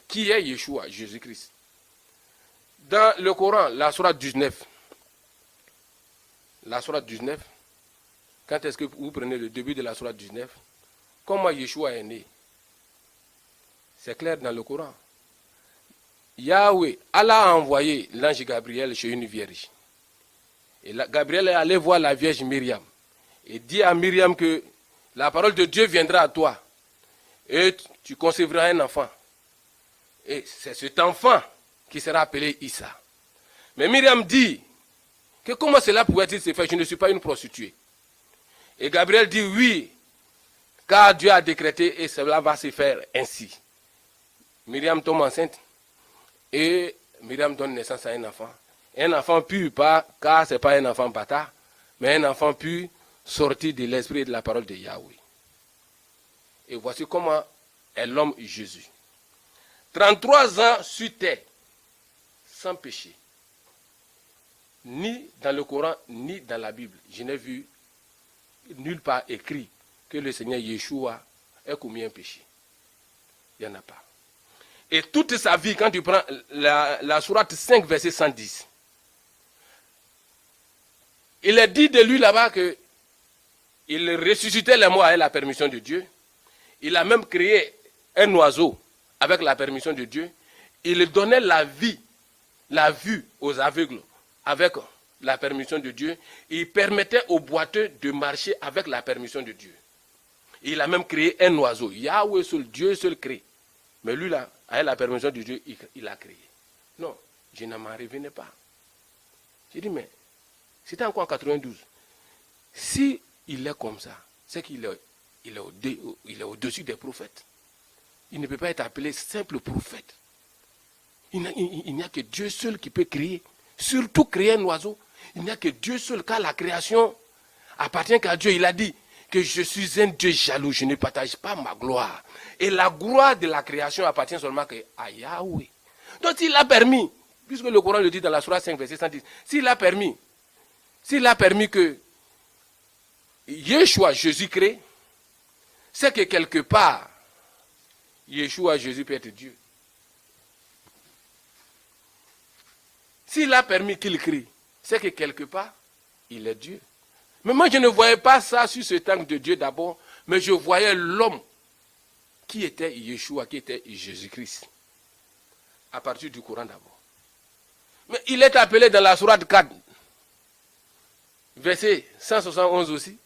qui est Yeshua, Jésus-Christ. Dans le Coran, la sourate 19, quand est-ce que vous prenez le début de la sourate 19, comment Yeshua est né? C'est clair dans le Coran. Yahweh, Allah a envoyé l'ange Gabriel chez une vierge. Et Gabriel est allé voir la vierge Myriam. Et dit à Myriam que la parole de Dieu viendra à toi. Et tu concevras un enfant. Et c'est cet enfant qui sera appelé Issa. Mais Myriam dit que comment cela pouvait-il se faire? Je ne suis pas une prostituée. Et Gabriel dit oui, car Dieu a décrété et cela va se faire ainsi. Myriam tombe enceinte et Myriam donne naissance à un enfant. Un enfant pur, pas, car ce n'est pas un enfant bâtard, mais un enfant pur sorti de l'esprit et de la parole de Yahweh. Et voici comment est l'homme Jésus. 33 ans sur terre, sans péché. Ni dans le Coran, ni dans la Bible. Je n'ai vu nulle part écrit que le Seigneur Yeshua ait commis un péché. Il n'y en a pas. Et toute sa vie, quand tu prends la sourate 5, verset 110, il est dit de lui là-bas qu'il ressuscitait les morts avec la permission de Dieu. Il a même créé un oiseau avec la permission de Dieu. Il donnait la vie, la vue aux aveugles avec la permission de Dieu. Il permettait aux boiteux de marcher avec la permission de Dieu. Il a même créé un oiseau. Yahweh seul, Dieu seul crée. Mais lui là, avec la permission de Dieu, il a créé. Non, je ne m'en revenais pas. J'ai dit, mais c'était encore en 92. Si il est comme ça, c'est qu'il est au-dessus des prophètes. Il ne peut pas être appelé simple prophète. Il n'y a que Dieu seul qui peut créer. Surtout créer un oiseau. Il n'y a que Dieu seul, car la création appartient qu'à Dieu. Il a dit que je suis un Dieu jaloux, je ne partage pas ma gloire. Et la gloire de la création appartient seulement à Yahweh. Donc s'il a permis, puisque le Coran le dit dans la sourate 5, verset 110, s'il a permis que Yeshua, Jésus crée, c'est que quelque part, Yeshua, Jésus peut être Dieu. S'il a permis qu'il crie, c'est que quelque part, il est Dieu. Mais moi, je ne voyais pas ça sur ce temple de Dieu d'abord, mais je voyais l'homme qui était Yeshua, qui était Jésus-Christ. À partir du Coran d'abord. Mais il est appelé dans la sourate 4, verset 171 aussi,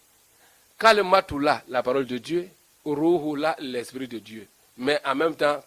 Kalmatullah, la parole de Dieu, Ruhullah, l'esprit de Dieu. Mais en même temps,